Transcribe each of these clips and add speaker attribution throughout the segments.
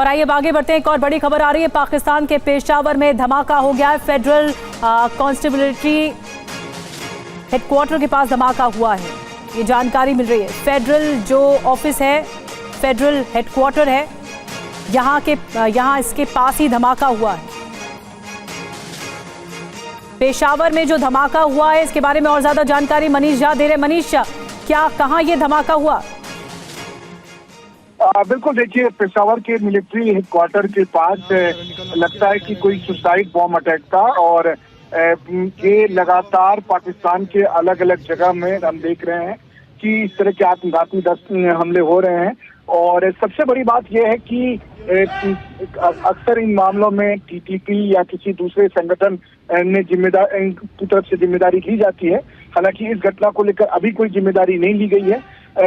Speaker 1: और आइए आगे बढ़ते हैं। एक और बड़ी खबर आ रही है, पाकिस्तान के पेशावर में धमाका हो गया है। फेडरल कॉन्स्टेबलरी हेडक्वार्टर के पास धमाका हुआ है, ये जानकारी मिल रही है। फेडरल जो ऑफिस है, फेडरल हेडक्वार्टर है, यहाँ इसके पास ही धमाका हुआ है। पेशावर में जो धमाका हुआ है इसके बारे में और ज्यादा जानकारी मनीष झा दे रहे। मनीष, क्या कहाँ ये धमाका हुआ?
Speaker 2: बिल्कुल, देखिए पेशावर के मिलिट्री हेडक्वार्टर के पास लगता है कि कोई सुसाइड बॉम्ब अटैक था और ये लगातार पाकिस्तान के अलग अलग जगह में हम देख रहे हैं कि इस तरह के आत्मघाती हमले हो रहे हैं। और सबसे बड़ी बात यह है कि अक्सर इन मामलों में टीटीपी या किसी दूसरे संगठन ने की तरफ से जिम्मेदारी ली जाती है। हालांकि इस घटना को लेकर अभी कोई जिम्मेदारी नहीं ली गई है।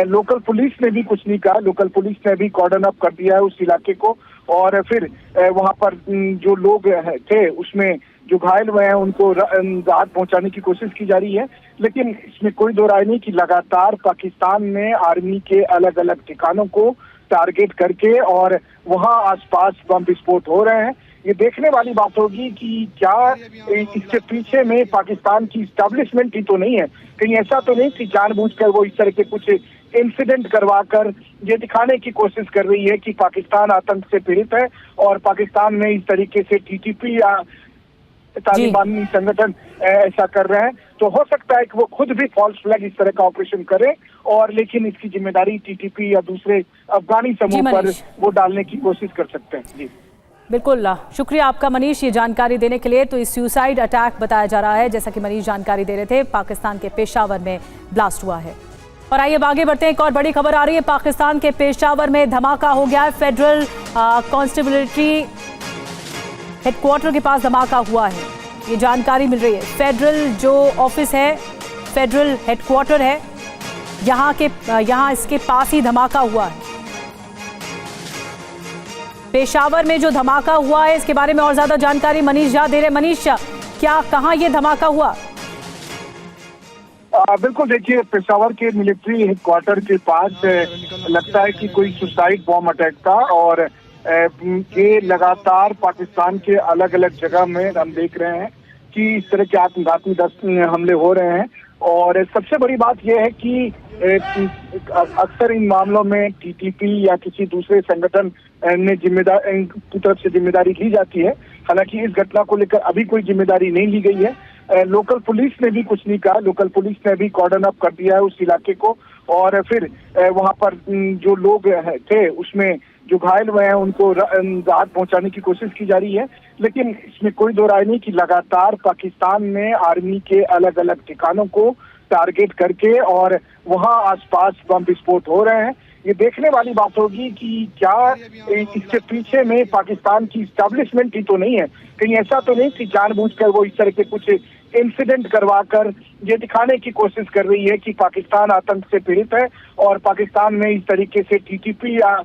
Speaker 2: लोकल पुलिस ने भी कुछ नहीं कहा। लोकल पुलिस ने भी कॉर्डन अप कर दिया है उस इलाके को, और फिर वहां पर जो लोग थे उसमें जो घायल हुए हैं उनको राहत पहुंचाने की कोशिश की जा रही है। लेकिन इसमें कोई दो राय नहीं कि लगातार पाकिस्तान में आर्मी के अलग अलग ठिकानों को टारगेट करके और वहां आसपास बम विस्फोट हो रहे हैं। ये देखने वाली बात होगी कि क्या इसके पीछे में पाकिस्तान की इस्टेब्लिशमेंट ही तो नहीं है, कहीं ऐसा तो नहीं कि जानबूझकर वो इस तरह के कुछ इंसिडेंट करवाकर ये दिखाने की कोशिश कर रही है कि पाकिस्तान आतंक से पीड़ित है और पाकिस्तान में इस तरीके से टीटीपी या तालिबानी संगठन ऐसा कर रहे हैं। तो हो सकता है कि वो खुद भी फॉल्स फ्लैग इस तरह का ऑपरेशन करें, और लेकिन इसकी जिम्मेदारी टीटीपी या दूसरे अफगानी समूह पर वो डालने की कोशिश कर सकते हैं। जी
Speaker 1: बिल्कुल, शुक्रिया आपका मनीष ये जानकारी देने के लिए। तो इस सुसाइड अटैक बताया जा रहा है, जैसा कि मनीष जानकारी दे रहे थे, पाकिस्तान के पेशावर में ब्लास्ट हुआ है। और आइए आगे बढ़ते हैं। एक और बड़ी खबर आ रही है, पाकिस्तान के पेशावर में धमाका हो गया है। फेडरल कॉन्स्टेबलरी हेडक्वार्टर के पास धमाका हुआ है, ये जानकारी मिल रही है। फेडरल जो ऑफिस है, फेडरल हेडक्वार्टर है, यहाँ इसके पास ही धमाका हुआ है। पेशावर में जो धमाका हुआ है इसके बारे में और ज्यादा जानकारी मनीष झा दे रहे। मनीष, क्या कहाँ ये धमाका हुआ?
Speaker 2: बिल्कुल, देखिए पेशावर के मिलिट्री हेडक्वार्टर के पास लगता है कि कोई सुसाइड बॉम्ब अटैक था और ये लगातार पाकिस्तान के अलग अलग जगह में हम देख रहे हैं कि इस तरह के आत्मघाती हमले हो रहे हैं। और सबसे बड़ी बात यह है कि अक्सर इन मामलों में टीटीपी या किसी दूसरे संगठन ने की तरफ से जिम्मेदारी ली जाती है। हालांकि इस घटना को लेकर अभी कोई जिम्मेदारी नहीं ली गई है। लोकल पुलिस ने भी कुछ नहीं कहा। लोकल पुलिस ने भी कॉर्डन अप कर दिया है उस इलाके को, और फिर वहां पर जो लोग थे उसमें जो घायल हुए हैं उनको राहत पहुंचाने की कोशिश की जा रही है। लेकिन इसमें कोई दो राय नहीं कि लगातार पाकिस्तान में आर्मी के अलग अलग ठिकानों को टारगेट करके और वहां आसपास बम विस्फोट हो रहे हैं। ये देखने वाली बात होगी कि क्या इसके पीछे में पाकिस्तान की इस्टेब्लिशमेंट ही तो नहीं है, कहीं ऐसा तो नहीं कि जानबूझकर वो इस तरह के कुछ इंसिडेंट करवाकर ये दिखाने की कोशिश कर रही है कि पाकिस्तान आतंक से पीड़ित है और पाकिस्तान में इस तरीके से टीटीपी या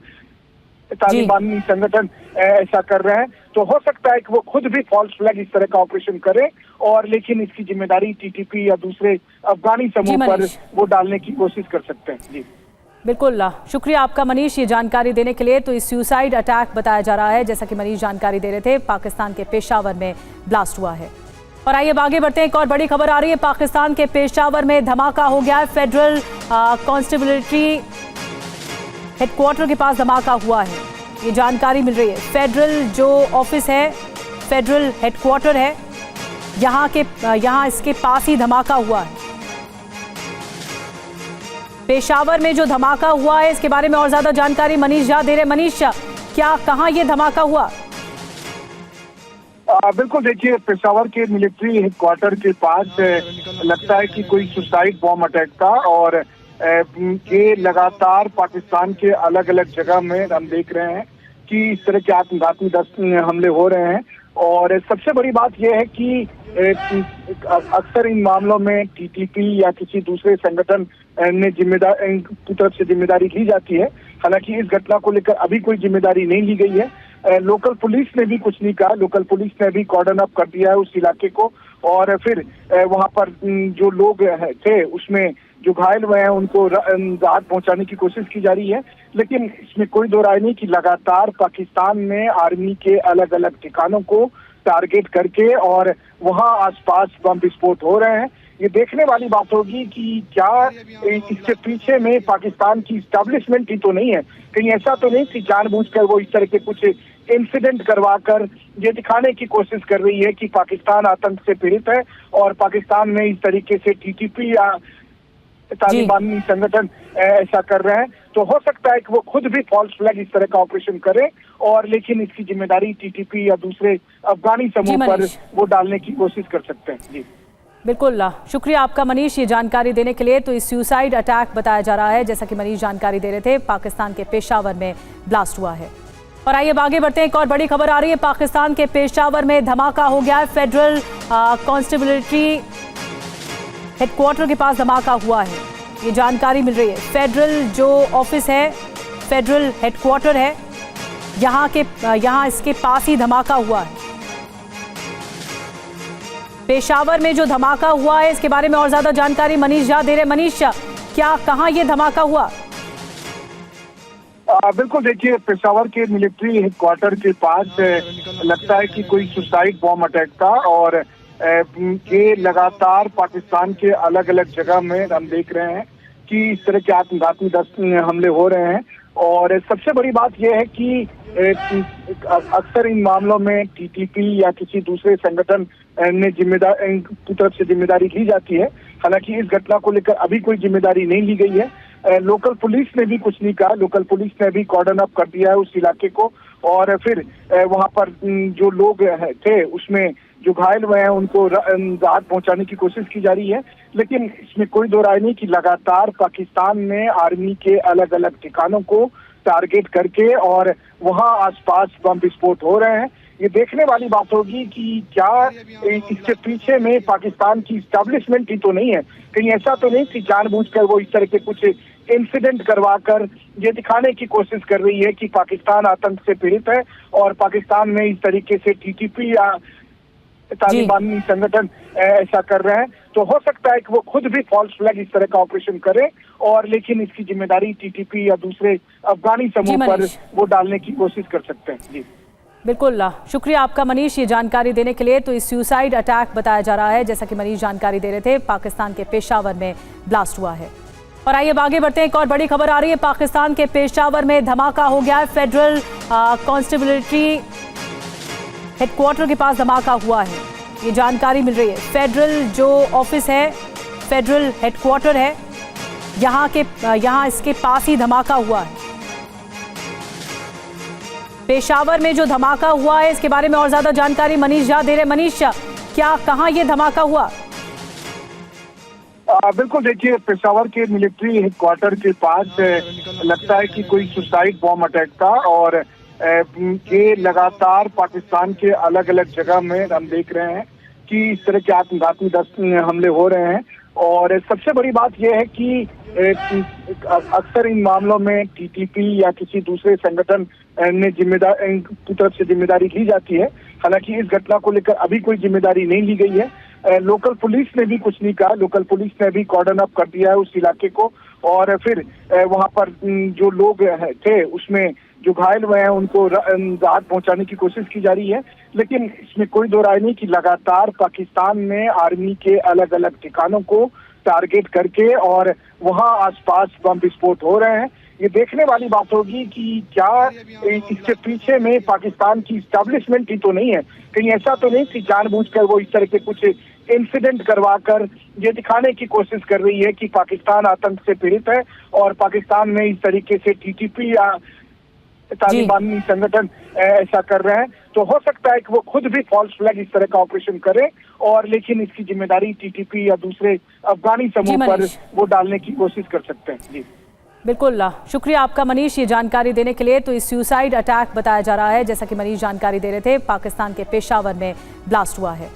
Speaker 2: तालिबानी संगठन ऐसा कर रहे हैं। तो हो सकता है कि वो खुद भी फॉल्स फ्लैग इस तरह का ऑपरेशन करें, और लेकिन इसकी जिम्मेदारी टीटीपी या दूसरे अफगानी समूह पर वो डालने की कोशिश कर सकते हैं। जी
Speaker 1: बिल्कुल, शुक्रिया आपका मनीष ये जानकारी देने के लिए। तो इस सुसाइड अटैक बताया जा रहा है, जैसा कि मनीष जानकारी दे रहे थे, पाकिस्तान के पेशावर में ब्लास्ट हुआ है। और आइए आगे बढ़ते हैं। एक और बड़ी खबर आ रही है, पाकिस्तान के पेशावर में धमाका हो गया है। फेडरल कॉन्स्टेबलरी हेडक्वार्टर के पास धमाका हुआ है, ये जानकारी मिल रही है। फेडरल जो ऑफिस है, फेडरल हेडक्वार्टर है, यहाँ इसके पास ही धमाका हुआ है। पेशावर में जो धमाका हुआ है इसके बारे में और ज्यादा जानकारी मनीष झा दे रहे। मनीष, क्या कहाँ ये धमाका हुआ?
Speaker 2: बिल्कुल, देखिए पेशावर के मिलिट्री हेडक्वार्टर के पास लगता है कि कोई सुसाइड बॉम्ब अटैक था और ये लगातार पाकिस्तान के अलग अलग जगह में हम देख रहे हैं कि इस तरह के आत्मघाती हमले हो रहे हैं। और सबसे बड़ी बात यह है कि अक्सर इन मामलों में टीटीपी या किसी दूसरे संगठन ने की तरफ से जिम्मेदारी ली जाती है। हालांकि इस घटना को लेकर अभी कोई जिम्मेदारी नहीं ली गई है। लोकल पुलिस ने भी कुछ नहीं कहा। लोकल पुलिस ने भी कॉर्डन अप कर दिया है उस इलाके को, और फिर वहां पर जो लोग थे उसमें जो घायल हुए हैं उनको राहत पहुंचाने की कोशिश की जा रही है। लेकिन इसमें कोई दो राय नहीं कि लगातार पाकिस्तान में आर्मी के अलग अलग ठिकानों को टारगेट करके और वहां आसपास बम विस्फोट हो रहे हैं। ये देखने वाली बात होगी कि क्या इसके पीछे में पाकिस्तान की इस्टेब्लिशमेंट ही तो नहीं है, कहीं ऐसा तो नहीं कि जानबूझकर वो इस तरह के कुछ इंसिडेंट करवाकर ये दिखाने की कोशिश कर रही है कि पाकिस्तान आतंक से पीड़ित है और पाकिस्तान में इस तरीके से टीटीपी या तालिबानी संगठन ऐसा कर रहे हैं। तो हो सकता है कि वो खुद भी फॉल्स फ्लैग इस तरह का ऑपरेशन करें और लेकिन इसकी जिम्मेदारी टीटीपी या दूसरे अफगानी समूह पर वो डालने की कोशिश कर सकते हैं। जी
Speaker 1: बिल्कुल, शुक्रिया आपका मनीष ये जानकारी देने के लिए। तो इस सुसाइड अटैक बताया जा रहा है, जैसा कि मनीष जानकारी दे रहे थे, पाकिस्तान के पेशावर में ब्लास्ट हुआ है। और आइए आगे बढ़ते हैं, एक और बड़ी खबर आ रही है। पाकिस्तान के पेशावर में धमाका हो गया है। फेडरल कॉन्स्टेबलरी हेडक्वार्टर के पास धमाका हुआ है, ये जानकारी मिल रही है। फेडरल जो ऑफिस है, फेडरल हेडक्वार्टर है, यहाँ इसके पास ही धमाका हुआ है। पेशावर में जो धमाका हुआ है इसके बारे में और ज्यादा जानकारी मनीष झा दे रहे। मनीष, क्या कहाँ ये धमाका हुआ?
Speaker 2: बिल्कुल, देखिए पेशावर के मिलिट्री हेडक्वार्टर के पास लगता है कि कोई सुसाइड बॉम्ब अटैक था और ये लगातार पाकिस्तान के अलग अलग जगह में हम देख रहे हैं कि इस तरह के आत्मघाती हमले हो रहे हैं। और सबसे बड़ी बात यह है कि अक्सर इन मामलों में टीटीपी या किसी दूसरे संगठन ने की तरफ से जिम्मेदारी ली जाती है। हालांकि इस घटना को लेकर अभी कोई जिम्मेदारी नहीं ली गई है। लोकल पुलिस ने भी कुछ नहीं कहा। लोकल पुलिस ने भी कॉर्डन अप कर दिया है उस इलाके को और फिर वहां पर जो लोग थे उसमें जो घायल हुए हैं उनको राहत पहुंचाने की कोशिश की जा रही है। लेकिन इसमें कोई दो राय नहीं कि लगातार पाकिस्तान में आर्मी के अलग अलग ठिकानों को टारगेट करके और वहां आसपास बम विस्फोट हो रहे हैं। ये देखने वाली बात होगी कि क्या इसके पीछे में पाकिस्तान की इस्टेब्लिशमेंट ही तो नहीं है, कहीं ऐसा तो नहीं कि जानबूझकर वो इस तरह के कुछ इंसिडेंट करवाकर ये दिखाने की कोशिश कर रही है कि पाकिस्तान आतंक से पीड़ित है और पाकिस्तान में इस तरीके से टीटीपी या तालिबानी संगठन ऐसा कर रहे हैं। तो हो सकता है कि वो खुद भी फॉल्स फ्लैग इस तरह का ऑपरेशन करें और लेकिन इसकी जिम्मेदारी टीटीपी या दूसरे अफगानी समूह पर वो डालने की कोशिश कर सकते हैं। जी
Speaker 1: बिल्कुल, शुक्रिया आपका मनीष ये जानकारी देने के लिए। तो इस सुसाइड अटैक बताया जा रहा है, जैसा कि मनीष जानकारी दे रहे थे, पाकिस्तान के पेशावर में ब्लास्ट हुआ है। और आइए आगे बढ़ते हैं, एक और बड़ी खबर आ रही है। पाकिस्तान के पेशावर में धमाका हो गया है। फेडरल कॉन्स्टेबलरी हेडक्वार्टर के पास धमाका हुआ है, ये जानकारी मिल रही है। फेडरल जो ऑफिस है, फेडरल हेडक्वार्टर है, यहाँ इसके पास ही धमाका हुआ है। पेशावर में जो धमाका हुआ है इसके बारे में और ज्यादा जानकारी मनीष झा दे रहे। मनीष, क्या कहाँ ये धमाका हुआ?
Speaker 2: बिल्कुल, देखिए पेशावर के मिलिट्री हेडक्वार्टर के पास लगता है कि कोई सुसाइड बॉम्ब अटैक था और ये लगातार पाकिस्तान के अलग अलग जगह में हम देख रहे हैं कि इस तरह के आत्मघाती हमले हो रहे हैं। और सबसे बड़ी बात यह है कि अक्सर इन मामलों में टीटीपी या किसी दूसरे संगठन ने की तरफ से जिम्मेदारी ली जाती है। हालांकि इस घटना को लेकर अभी कोई जिम्मेदारी नहीं ली गई है। लोकल पुलिस ने भी कुछ नहीं कहा। लोकल पुलिस ने भी कॉर्डन अप कर दिया है उस इलाके को और फिर वहां पर जो लोग थे उसमें जो घायल हुए हैं उनको राहत पहुंचाने की कोशिश की जा रही है। लेकिन इसमें कोई दो राय नहीं कि लगातार पाकिस्तान में आर्मी के अलग अलग ठिकानों को टारगेट करके और वहां आसपास बम विस्फोट हो रहे हैं। ये देखने वाली बात होगी कि क्या इसके पीछे में पाकिस्तान की इस्टेब्लिशमेंट ही तो नहीं है, कहीं ऐसा तो नहीं कि जानबूझकर वो इस तरह के कुछ इंसिडेंट करवाकर ये दिखाने की कोशिश कर रही है कि पाकिस्तान आतंक से पीड़ित है और पाकिस्तान में इस तरीके से टीटीपी या तालिबानी संगठन ऐसा कर रहे हैं। तो हो सकता है कि वो खुद भी फॉल्स फ्लैग इस तरह का ऑपरेशन करें और लेकिन इसकी जिम्मेदारी टीटीपी या दूसरे अफगानी समूह पर वो डालने की कोशिश कर सकते हैं। जी
Speaker 1: बिल्कुल, शुक्रिया आपका मनीष ये जानकारी देने के लिए। तो इस सुसाइड अटैक बताया जा रहा है, जैसा कि मनीष जानकारी दे रहे थे, पाकिस्तान के पेशावर में ब्लास्ट हुआ है।